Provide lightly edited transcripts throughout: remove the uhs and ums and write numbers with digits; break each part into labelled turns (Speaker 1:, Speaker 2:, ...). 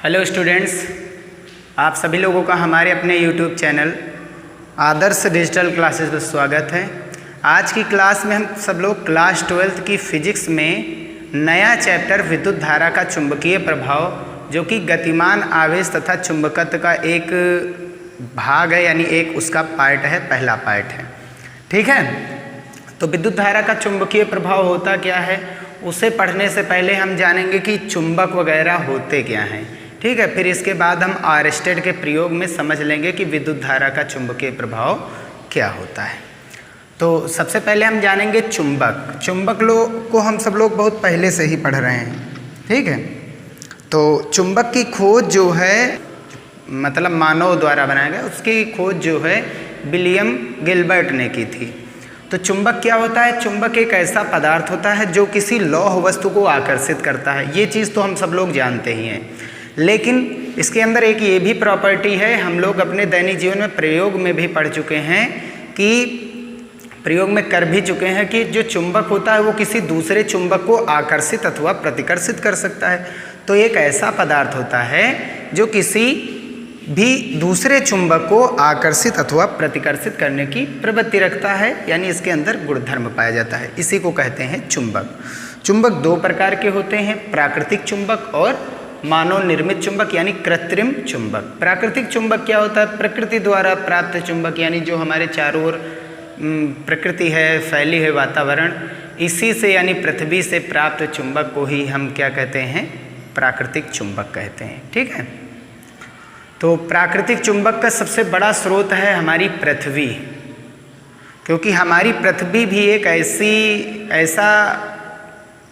Speaker 1: Hello students, आप सभी लोगों का हमारे अपने यूट्यूब चैनल आदर्श डिजिटल क्लासेस में स्वागत है। आज की क्लास में हम सब लोग क्लास 12th की फिजिक्स में नया चैप्टर विद्युत धारा का चुंबकीय प्रभाव, जो कि गतिमान आवेश तथा चुंबकत्व का एक भाग है, यानी एक उसका पार्ट है, पहला पार्ट है। ठीक है, तो विद्युत धारा का चुंबकीय प्रभाव होता क्या है, उसे पढ़ने से पहले हम जानेंगे कि चुंबक वगैरह होते क्या हैं। ठीक है, फिर इसके बाद हम आर्स्टेड के प्रयोग में समझ लेंगे कि विद्युत धारा का चुंबकीय प्रभाव क्या होता है। तो सबसे पहले हम जानेंगे चुंबक। चुंबक को हम सब लोग बहुत पहले से ही पढ़ रहे हैं। ठीक है, तो चुंबक की खोज जो है, मतलब मानव द्वारा बनाया गया, उसकी खोज जो है विलियम गिलबर्ट ने की थी। तो चुंबक क्या होता है? चुंबक एक ऐसा पदार्थ होता है जो किसी लौह वस्तु को आकर्षित करता है। ये चीज़ तो हम सब लोग जानते ही हैं, लेकिन इसके अंदर एक ये भी प्रॉपर्टी है, हम लोग अपने दैनिक जीवन में प्रयोग में भी पढ़ चुके हैं, कि प्रयोग में कर भी चुके हैं कि जो चुंबक होता है वो किसी दूसरे चुंबक को आकर्षित अथवा प्रतिकर्षित कर सकता है। तो एक ऐसा पदार्थ होता है जो किसी भी दूसरे चुंबक को आकर्षित अथवा प्रतिकर्षित करने की प्रवृत्ति रखता है, यानी इसके अंदर गुणधर्म पाया जाता है। इसी को कहते हैं चुंबक। चुंबक दो प्रकार के होते हैं, प्राकृतिक चुंबक और मानव निर्मित चुंबक, यानी कृत्रिम चुंबक। प्राकृतिक चुंबक क्या होता है? प्रकृति द्वारा प्राप्त चुंबक, यानी जो हमारे चारों ओर प्रकृति है, फैली है वातावरण, इसी से यानी पृथ्वी से प्राप्त चुंबक को ही हम क्या कहते हैं? प्राकृतिक चुंबक कहते हैं। ठीक है, तो प्राकृतिक चुंबक का सबसे बड़ा स्रोत है हमारी पृथ्वी, क्योंकि हमारी पृथ्वी भी एक ऐसा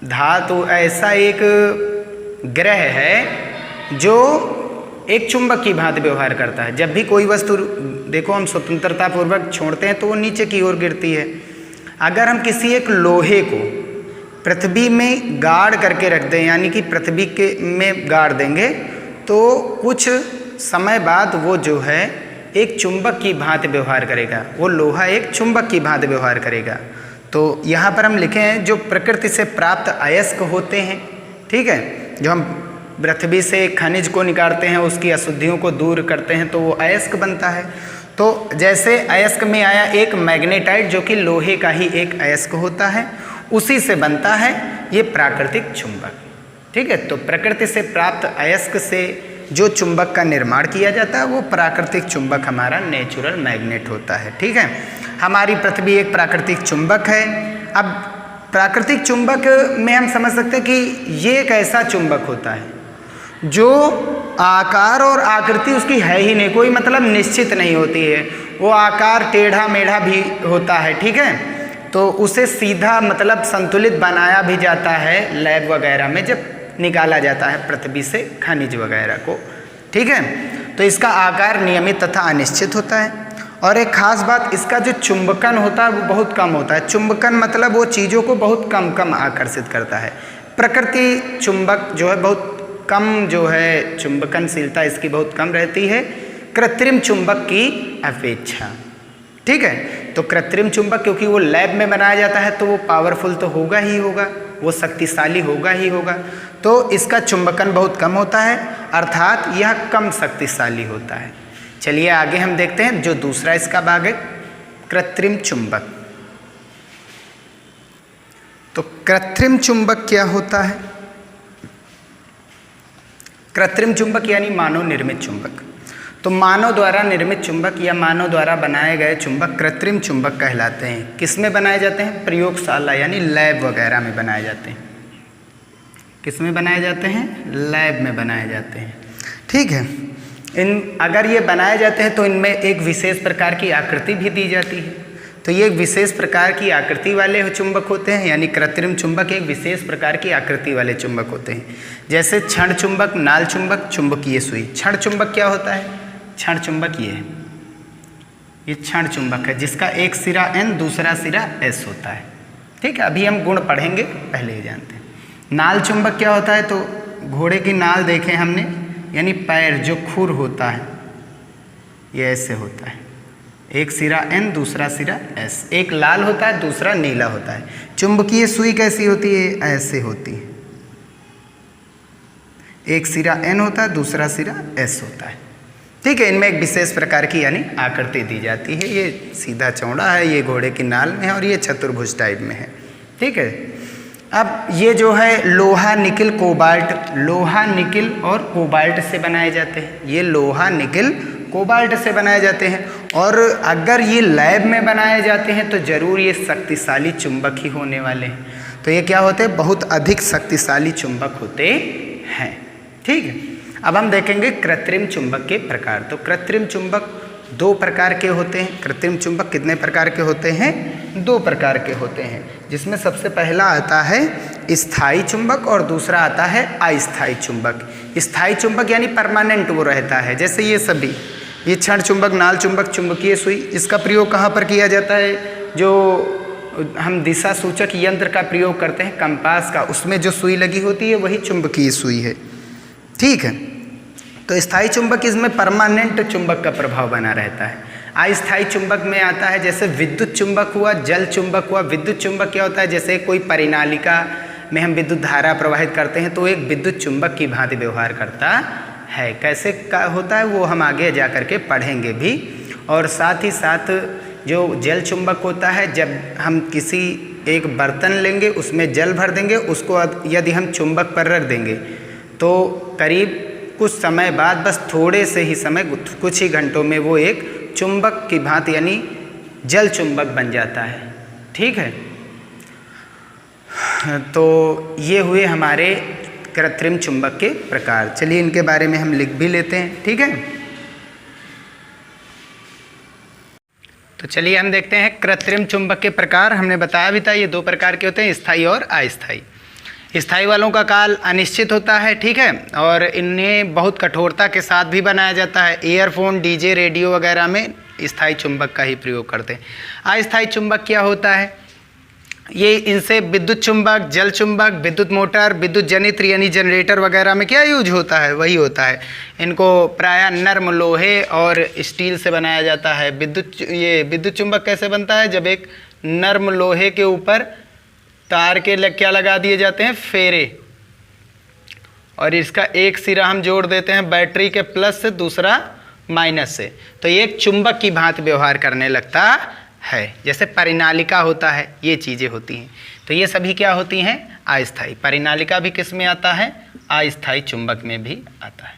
Speaker 1: धातु, ऐसा एक ग्रह है जो एक चुंबक की भांति व्यवहार करता है। जब भी कोई वस्तु देखो हम स्वतंत्रता पूर्वक छोड़ते हैं तो वो नीचे की ओर गिरती है। अगर हम किसी एक लोहे को पृथ्वी में गाड़ करके रख दें, यानी कि पृथ्वी के में गाड़ देंगे, तो कुछ समय बाद वो जो है एक चुंबक की भांति व्यवहार करेगा। वो लोहा एक चुंबक की भांति व्यवहार करेगा। तो यहाँ पर हम लिखे हैं जो प्रकृति से प्राप्त अयस्क होते हैं। ठीक है, जो हम पृथ्वी से खनिज को निकालते हैं, उसकी अशुद्धियों को दूर करते हैं, तो वो अयस्क बनता है। तो जैसे अयस्क में आया एक मैग्नेटाइट, जो कि लोहे का ही एक अयस्क होता है, उसी से बनता है ये प्राकृतिक चुंबक। ठीक है, तो प्रकृति से प्राप्त अयस्क से जो चुंबक का निर्माण किया जाता है वो प्राकृतिक चुंबक हमारा नेचुरल मैग्नेट होता है। ठीक है, हमारी पृथ्वी एक प्राकृतिक चुंबक है। अब प्राकृतिक चुंबक में हम समझ सकते हैं कि ये एक ऐसा चुंबक होता है जो आकार और आकृति उसकी है ही नहीं, कोई मतलब निश्चित नहीं होती है। वो आकार टेढ़ा मेढ़ा भी होता है। ठीक है, तो उसे सीधा मतलब संतुलित बनाया भी जाता है लैब वगैरह में, जब निकाला जाता है पृथ्वी से खनिज वगैरह को। ठीक है, तो इसका आकार नियमित तथा अनिश्चित होता है। और एक खास बात, इसका जो चुंबकन होता है वो बहुत कम होता है। चुंबकन मतलब वो चीज़ों को बहुत कम आकर्षित करता है। प्रकृति चुंबक जो है बहुत कम, जो है चुंबकनशीलता इसकी बहुत कम रहती है कृत्रिम चुंबक की अपेक्षा। ठीक है, तो कृत्रिम चुंबक क्योंकि वो लैब में बनाया जाता है तो वो पावरफुल तो होगा ही होगा, वो शक्तिशाली होगा ही होगा। तो इसका चुंबकन बहुत कम होता है, अर्थात यह कम शक्तिशाली होता है। चलिए आगे हम देखते हैं जो दूसरा इसका भाग है, कृत्रिम चुंबक। तो कृत्रिम चुंबक क्या होता है? कृत्रिम चुंबक यानी मानव निर्मित चुंबक। तो मानव द्वारा निर्मित चुंबक या मानव द्वारा बनाए गए चुंबक कृत्रिम चुंबक कहलाते हैं। किस में बनाए जाते हैं? प्रयोगशाला यानी लैब वगैरह में बनाए जाते हैं। किस में बनाए जाते हैं? लैब में बनाए जाते हैं। ठीक है, अगर ये बनाए जाते हैं तो इनमें एक विशेष प्रकार की आकृति भी दी जाती है। तो ये एक विशेष प्रकार की आकृति वाले चुंबक होते हैं, यानी कृत्रिम चुंबक एक विशेष प्रकार की आकृति वाले चुंबक होते हैं। जैसे क्षण चुंबक, नाल चुंबक, चुंबकीय सुई। क्षण चुंबक क्या होता है? क्षण चुंबक ये क्षण चुंबक है, जिसका एक सिरा N दूसरा सिरा S होता है। ठीक है, अभी हम गुण पढ़ेंगे, पहले ही जानते हैं। नाल चुंबक क्या होता है? तो घोड़े की नाल देखें हमने, यानी पैर जो खुर होता है ये ऐसे होता है, एक सिरा N दूसरा सिरा S, एक लाल होता है दूसरा नीला होता है। चुंबकीय सुई कैसी होती है? ऐसे होती है, एक सिरा N होता है, दूसरा सिरा S होता है। ठीक है, इनमें एक विशेष प्रकार की यानी आकृति दी जाती है। ये सीधा चौड़ा है, ये घोड़े की नाल में है और ये चतुर्भुज टाइप में है। ठीक है, अब ये जो है लोहा निकिल कोबाल्ट, लोहा निकिल और कोबाल्ट से बनाए जाते हैं। ये लोहा निकिल कोबाल्ट से बनाए जाते हैं और अगर ये लैब में बनाए जाते हैं तो ज़रूर ये शक्तिशाली चुंबक ही होने वाले हैं। तो ये क्या होते हैं, बहुत अधिक शक्तिशाली चुंबक होते हैं। ठीक है, अब हम देखेंगे कृत्रिम चुंबक के प्रकार। तो कृत्रिम चुंबक दो प्रकार के होते हैं। कृत्रिम चुंबक कितने प्रकार के होते हैं, दो प्रकार के होते हैं, जिसमें सबसे पहला आता है स्थायी चुंबक और दूसरा आता है अस्थायी चुंबक। स्थायी चुंबक यानी परमानेंट वो रहता है, जैसे ये सभी, ये क्षण चुंबक, नाल चुंबक, चुंबकीय सुई, इसका प्रयोग कहाँ पर किया जाता है, जो हम दिशा सूचक यंत्र का प्रयोग करते हैं कंपास का, उसमें जो सुई लगी होती है वही चुंबकीय सुई है। ठीक है, तो स्थायी चुंबक इसमें परमानेंट चुंबक का प्रभाव बना रहता है। अस्थायी चुंबक में आता है जैसे विद्युत चुंबक हुआ, जल चुंबक हुआ। विद्युत चुंबक क्या होता है, जैसे कोई परिनालिका में हम विद्युत धारा प्रवाहित करते हैं तो एक विद्युत चुंबक की भांति व्यवहार करता है। कैसे का होता है वो हम आगे जा कर के पढ़ेंगे भी। और साथ ही साथ जो जल चुंबक होता है, जब हम किसी एक बर्तन लेंगे उसमें जल भर देंगे, उसको यदि हम चुंबक पर रख देंगे तो करीब कुछ समय बाद, बस थोड़े से ही समय, कुछ ही घंटों में वो एक चुंबक की भांति यानी जल चुंबक बन जाता है। ठीक है, तो ये हुए हमारे कृत्रिम चुंबक के प्रकार। चलिए इनके बारे में हम लिख भी लेते हैं। ठीक है, तो चलिए हम देखते हैं कृत्रिम चुंबक के प्रकार। हमने बताया भी था ये दो प्रकार के होते हैं, स्थायी और अस्थायी। स्थायी वालों का काल अनिश्चित होता है। ठीक है, और इन्हें बहुत कठोरता के साथ भी बनाया जाता है। ईयरफोन, डीजे, रेडियो वगैरह में स्थायी चुंबक का ही प्रयोग करते हैं। अस्थायी चुंबक क्या होता है, ये इनसे विद्युत चुंबक, जल चुंबक, विद्युत मोटर, विद्युत जनित्र यानी जनरेटर वगैरह में क्या यूज होता है, वही होता है। इनको प्रायः नर्म लोहे और स्टील से बनाया जाता है। ये विद्युत चुंबक कैसे बनता है, जब एक नर्म लोहे के ऊपर तार के क्या लगा दिए जाते हैं, फेरे, और इसका एक सिरा हम जोड़ देते हैं बैटरी के प्लस से, दूसरा माइनस से, तो ये एक चुंबक की भांति व्यवहार करने लगता है। जैसे परिनालिका होता है, ये चीज़ें होती हैं। तो ये सभी क्या होती हैं, अस्थायी। परिनालिका भी किस में आता है, अस्थायी चुंबक में भी आता है।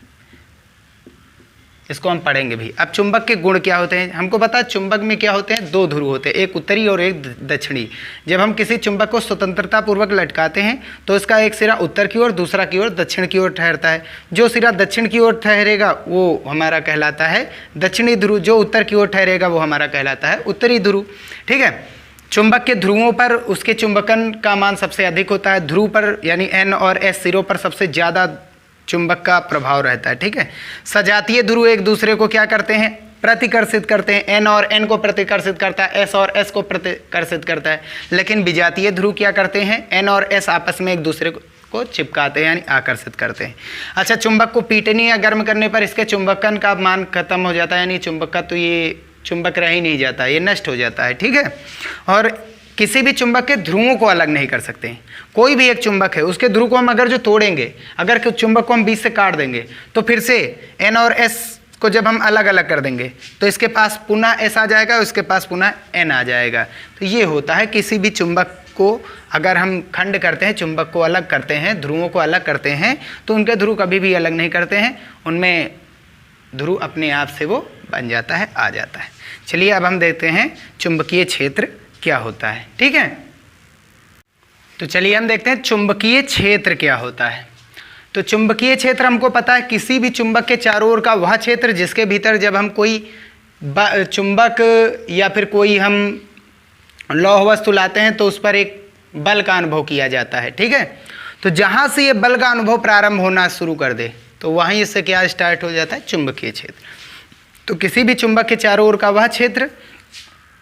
Speaker 1: इसको हम पढ़ेंगे भी। अब चुंबक के गुण क्या होते हैं, हमको पता है चुंबक में क्या होते हैं, दो ध्रुव होते हैं, एक उत्तरी और एक दक्षिणी। जब हम किसी चुंबक को स्वतंत्रता पूर्वक लटकाते हैं तो इसका एक सिरा उत्तर की ओर, दूसरा की ओर दक्षिण की ओर ठहरता है। जो सिरा दक्षिण की ओर ठहरेगा वो हमारा कहलाता है दक्षिणी ध्रुव, जो उत्तर की ओर ठहरेगा वो हमारा कहलाता है उत्तरी ध्रुव। ठीक है, चुंबक के ध्रुवों पर उसके चुंबकन का मान सबसे अधिक होता है। ध्रुव पर यानी N और S सिरों पर सबसे ज़्यादा चुंबक का प्रभाव रहता है। ठीक है, सजातीय ध्रुव एक दूसरे को क्या करते हैं, प्रतिकर्षित करते हैं। N और N को प्रतिकर्षित करता है, S और S को प्रतिकर्षित करता है। लेकिन विजातीय ध्रुव क्या करते हैं, N और S आपस में एक दूसरे को चिपकाते हैं यानी आकर्षित करते हैं। अच्छा, चुंबक को पीटने या गर्म करने पर इसके चुंबकन का मान खत्म हो जाता है, यानी चुंबक का तो ये चुंबक रह ही नहीं जाता, ये नष्ट हो जाता है। ठीक है, और किसी भी चुंबक के ध्रुवों को अलग नहीं कर सकते हैं। कोई भी एक चुंबक है, उसके ध्रुव को हम अगर जो तोड़ेंगे, अगर चुंबक को हम बीच से काट देंगे तो फिर से N और S को जब हम अलग अलग कर देंगे तो इसके पास पुनः S आ जाएगा, उसके पास पुनः N आ जाएगा। तो ये होता है, किसी भी चुंबक को अगर हम खंड करते हैं, चुंबक को अलग करते हैं, ध्रुवों को अलग करते हैं, तो उनके ध्रुव कभी भी अलग नहीं करते हैं, उनमें ध्रुव अपने आप से वो बन जाता है, आ जाता है। चलिए अब हम देखते हैं चुंबकीय क्षेत्र क्या होता है। ठीक है, तो चलिए हम देखते हैं चुंबकीय क्षेत्र क्या होता है। तो चुंबकीय क्षेत्र हमको पता है, किसी भी चुंबक के चारों ओर का वह क्षेत्र जिसके भीतर जब हम कोई चुंबक या फिर कोई हम लौह वस्तु लाते हैं तो उस पर एक बल का अनुभव किया जाता है। ठीक है, तो जहाँ से ये बल का अनुभव प्रारंभ होना शुरू कर दे तो वहीं से क्या स्टार्ट हो जाता है, चुंबकीय क्षेत्र। तो किसी भी चुंबक के चारों ओर का वह क्षेत्र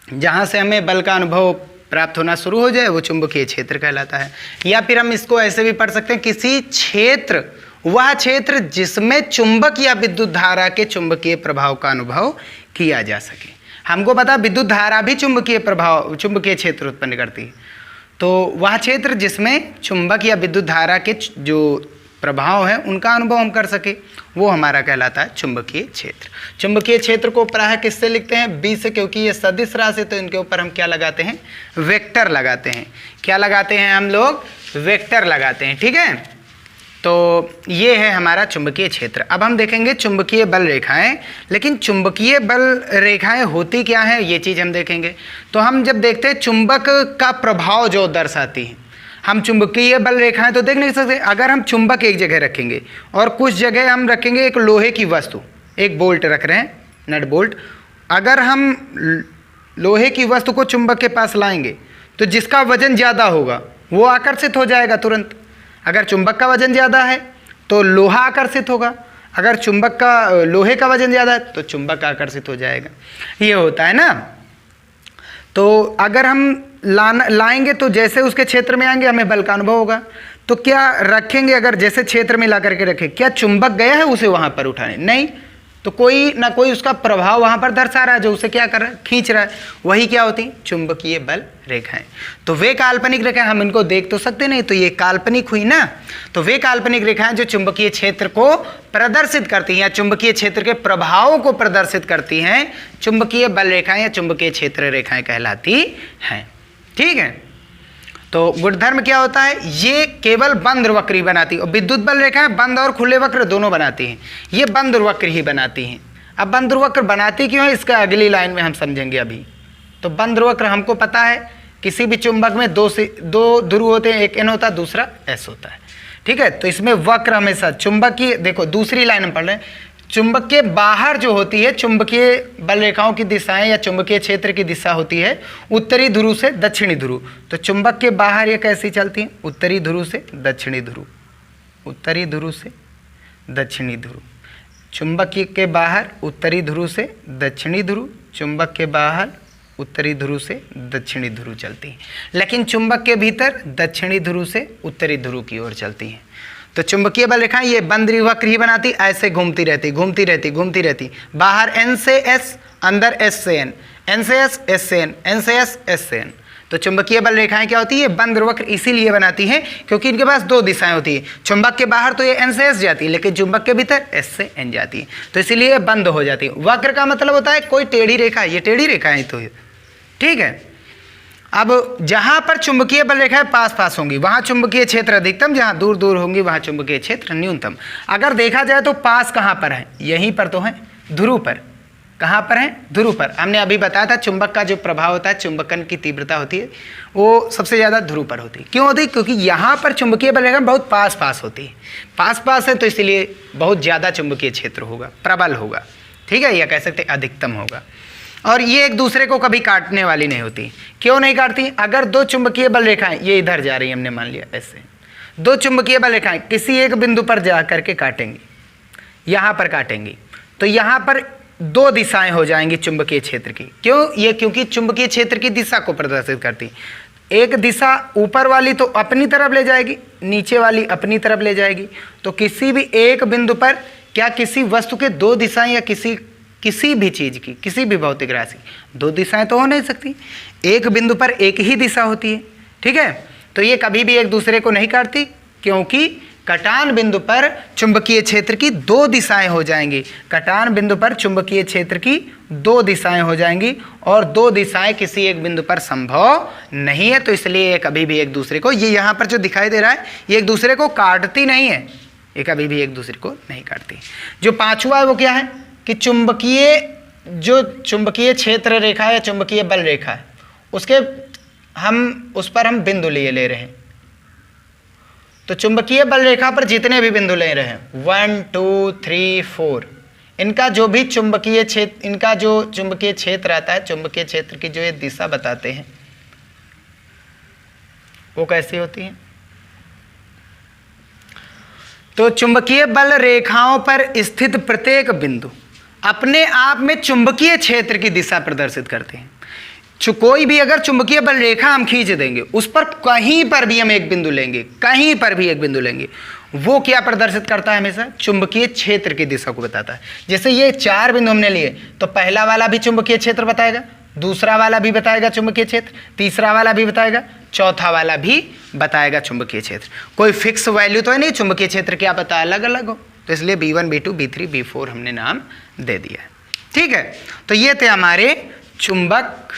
Speaker 1: जहाँ से हमें बल का अनुभव प्राप्त होना शुरू हो जाए वो चुंबकीय क्षेत्र कहलाता है। या फिर हम इसको ऐसे भी पढ़ सकते हैं, किसी क्षेत्र, वह क्षेत्र जिसमें चुंबक या विद्युत धारा के चुंबकीय प्रभाव का अनुभव किया जा सके। हमको पता विद्युत धारा भी चुंबकीय क्षेत्र उत्पन्न करती है। तो वह क्षेत्र जिसमें चुंबक या विद्युत धारा के जो प्रभाव हैं उनका अनुभव हम कर सके, वो हमारा कहलाता है चुंबकीय क्षेत्र। चुंबकीय क्षेत्र को प्रायः किससे लिखते हैं? बी से, क्योंकि ये सदिश राशि, तो इनके ऊपर हम क्या लगाते हैं? वेक्टर लगाते हैं। क्या लगाते हैं हम लोग? वेक्टर लगाते हैं। ठीक है, तो ये है हमारा चुंबकीय क्षेत्र। अब हम देखेंगे चुंबकीय बल रेखाएं, लेकिन चुंबकीय बल रेखाएं होती क्या हैं ये चीज़ हम देखेंगे। तो हम जब देखते हैं चुंबक का प्रभाव जो दर्शाती है, हम चुंबकीय बल रेखाएं तो देख नहीं सकते। अगर हम चुंबक एक जगह रखेंगे और कुछ जगह हम रखेंगे एक लोहे की वस्तु, एक बोल्ट रख रहे हैं, नट बोल्ट, अगर हम लोहे की वस्तु को चुंबक के पास लाएंगे तो जिसका वजन ज़्यादा होगा वो आकर्षित हो जाएगा तुरंत। अगर चुंबक का वजन ज़्यादा है तो लोहा आकर्षित होगा, अगर चुंबक का लोहे का वजन ज़्यादा है तो चुंबक आकर्षित हो जाएगा। ये होता है ना। तो अगर हम लाएंगे तो जैसे उसके क्षेत्र में आएंगे हमें बल का अनुभव होगा। तो क्या रखेंगे, अगर जैसे क्षेत्र में ला करके रखें, क्या चुंबक गया है उसे वहाँ पर उठाने? नहीं, तो कोई ना कोई उसका प्रभाव वहाँ पर दर्शा रहा है जो उसे क्या कर रहा है? खींच रहा है। वही क्या होती है? चुंबकीय बल रेखाएं। तो वे काल्पनिक रेखाएं, हम इनको देख तो सकते नहीं, तो ये काल्पनिक हुई ना। तो वे काल्पनिक रेखाएं जो चुंबकीय क्षेत्र को प्रदर्शित करती हैं या चुंबकीय क्षेत्र के प्रभावों को प्रदर्शित करती हैं, चुंबकीय बल रेखाएं या चुंबकीय क्षेत्र रेखाएं कहलाती हैं। ठीक है, तो गुणधर्म क्या होता है? ये केवल बंद वक्र ही बनाती है, और विद्युत बल रेखाएं बंद और खुले वक्र दोनों बनाती हैं। ये बंद वक्र ही बनाती हैं। अब बंद वक्र बनाती क्यों है इसका अगली लाइन में हम समझेंगे अभी। तो बंद वक्र हमको पता है, किसी भी चुंबक में दो ध्रुव होते हैं, एक N होता है दूसरा S होता है। ठीक है, तो इसमें वक्र हमेशा चुंबकीय, देखो दूसरी लाइन हम पढ़ रहे हैं, चुंबक के बाहर जो होती है चुंबकीय बल रेखाओं की दिशाएं या चुंबकीय क्षेत्र की दिशा होती है उत्तरी ध्रुव से दक्षिणी ध्रुव। तो चुंबक के बाहर ये कैसी चलती है? उत्तरी ध्रुव से दक्षिणी ध्रुव, उत्तरी ध्रुव से दक्षिणी ध्रुव। चुंबक के बाहर उत्तरी ध्रुव से दक्षिणी ध्रुव, चुंबक के बाहर उत्तरी ध्रुव से दक्षिणी ध्रुव चलती है, लेकिन चुंबक के भीतर दक्षिणी ध्रुव से उत्तरी ध्रुव की ओर चलती हैं। तो चुंबकीय बल रेखाएं ये बंद वक्र ही बनाती, ऐसे घूमती रहती घूमती रहती घूमती रहती। बाहर N से S, अंदर S से N, N से S, S से N, N से S, S से N। तो चुंबकीय बल रेखाएं क्या होती है? बंद वक्र इसीलिए बनाती हैं क्योंकि इनके पास दो दिशाएं होती है। चुंबक के बाहर तो ये N से S जाती है, लेकिन चुंबक के भीतर S से N जाती है, तो इसीलिए बंद हो जाती है। वक्र का मतलब होता है कोई टेढ़ी रेखा, ये टेढ़ी रेखा है। तो ठीक है, अब जहाँ पर चुंबकीय बल रेखाएं पास पास होंगी वहाँ चुंबकीय क्षेत्र अधिकतम, जहाँ दूर दूर होंगी वहाँ चुंबकीय क्षेत्र न्यूनतम। अगर देखा जाए तो पास कहाँ पर है? यहीं पर तो है, ध्रुव पर। कहाँ पर है? ध्रुव पर। हमने अभी बताया था चुंबक का जो प्रभाव होता है, चुंबकन की तीव्रता होती है, वो सबसे ज़्यादा ध्रुव पर होती है। क्यों होती है? क्योंकि यहाँ पर चुंबकीय बल रेखा बहुत पास पास होती है, पास पास है, तो इसलिए बहुत ज़्यादा चुंबकीय क्षेत्र होगा, प्रबल होगा। ठीक है, या कह सकते अधिकतम होगा। और ये एक दूसरे को कभी काटने वाली नहीं होती। क्यों नहीं काटती? अगर दो चुंबकीय बल रेखाएं ये इधर जा रही है, हमने मान लिया ऐसे, दो चुंबकीय बल रेखाएं किसी एक बिंदु पर जा करके काटेंगी, यहाँ पर काटेंगी, तो यहाँ पर दो दिशाएं हो जाएंगी चुंबकीय क्षेत्र की। क्यों? ये क्योंकि चुंबकीय क्षेत्र की दिशा को प्रदर्शित करती। एक दिशा ऊपर वाली तो अपनी तरफ ले जाएगी, नीचे वाली अपनी तरफ ले जाएगी। तो किसी भी एक बिंदु पर क्या किसी वस्तु के दो दिशाएं या किसी भी चीज़ की, किसी भी भौतिक राशि दो दिशाएं तो हो नहीं सकती। एक बिंदु पर एक ही दिशा होती है। ठीक है, तो ये कभी भी एक दूसरे को नहीं काटती, क्योंकि कटान बिंदु पर चुंबकीय क्षेत्र की दो दिशाएं हो जाएंगी। कटान बिंदु पर चुंबकीय क्षेत्र की दो दिशाएं हो जाएंगी, और दो दिशाएं किसी एक बिंदु पर संभव नहीं है। तो इसलिए ये कभी भी एक दूसरे को, ये यहाँ पर जो दिखाई दे रहा है, ये एक दूसरे को काटती नहीं है, ये कभी भी एक दूसरे को नहीं काटती। जो पांचवा है वो क्या है कि चुंबकीय क्षेत्र रेखा है या चुंबकीय बल रेखा है, उस पर हम बिंदु ले रहे हैं। तो चुंबकीय बल रेखा पर जितने भी बिंदु ले रहे हैं 1 2 3 4, इनका जो चुंबकीय क्षेत्र आता है, चुंबकीय क्षेत्र की जो ये दिशा बताते हैं वो कैसी होती है? तो चुंबकीय बल रेखाओं पर स्थित प्रत्येक बिंदु अपने आप में चुंबकीय क्षेत्र की दिशा प्रदर्शित करते हैं। कोई भी अगर चुंबकीय बल रेखा हम खींच देंगे, उस पर कहीं पर भी हम एक बिंदु लेंगे, कहीं पर भी एक बिंदु लेंगे, वो क्या प्रदर्शित करता है? हमेशा चुंबकीय क्षेत्र की दिशा को बताता है। जैसे ये 4 बिंदु हमने लिए, तो पहला वाला भी चुंबकीय क्षेत्र बताएगा, दूसरा वाला भी बताएगा चुंबकीय क्षेत्र, तीसरा वाला भी बताएगा, चौथा वाला भी बताएगा चुंबकीय क्षेत्र। कोई फिक्स वैल्यू तो है नहीं चुंबकीय क्षेत्र क्या पता अलग अलग हो, तो इसलिए B1 B2 B3 B4 हमने नाम दे दिया। ठीक है, तो ये थे हमारे चुंबक।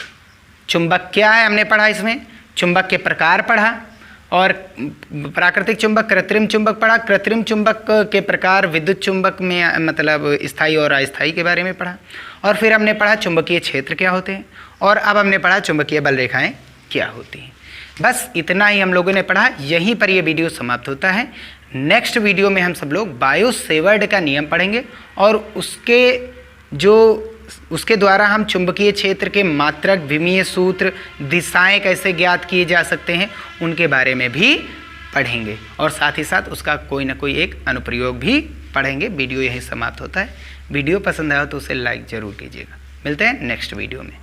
Speaker 1: चुंबक क्या है हमने पढ़ा, इसमें चुंबक के प्रकार पढ़ा, और प्राकृतिक चुंबक, कृत्रिम चुंबक पढ़ा। कृत्रिम चुंबक के प्रकार विद्युत चुंबक में मतलब स्थायी और अस्थायी के बारे में पढ़ा, और फिर हमने पढ़ा चुंबकीय क्षेत्र क्या होते हैं, और अब हमने पढ़ा चुंबकीय बल रेखाएं क्या होती हैं। बस इतना ही हम लोगों ने पढ़ा, यहीं पर ये वीडियो समाप्त होता है। नेक्स्ट वीडियो में हम सब लोग बायो-सेवर्ट का नियम पढ़ेंगे, और उसके द्वारा हम चुंबकीय क्षेत्र के मात्रक, विमीय सूत्र, दिशाएं कैसे ज्ञात किए जा सकते हैं उनके बारे में भी पढ़ेंगे, और साथ ही साथ उसका कोई ना कोई एक अनुप्रयोग भी पढ़ेंगे। वीडियो यहीं समाप्त होता है। वीडियो पसंद आया तो उसे लाइक ज़रूर कीजिएगा। मिलते हैं नेक्स्ट वीडियो में।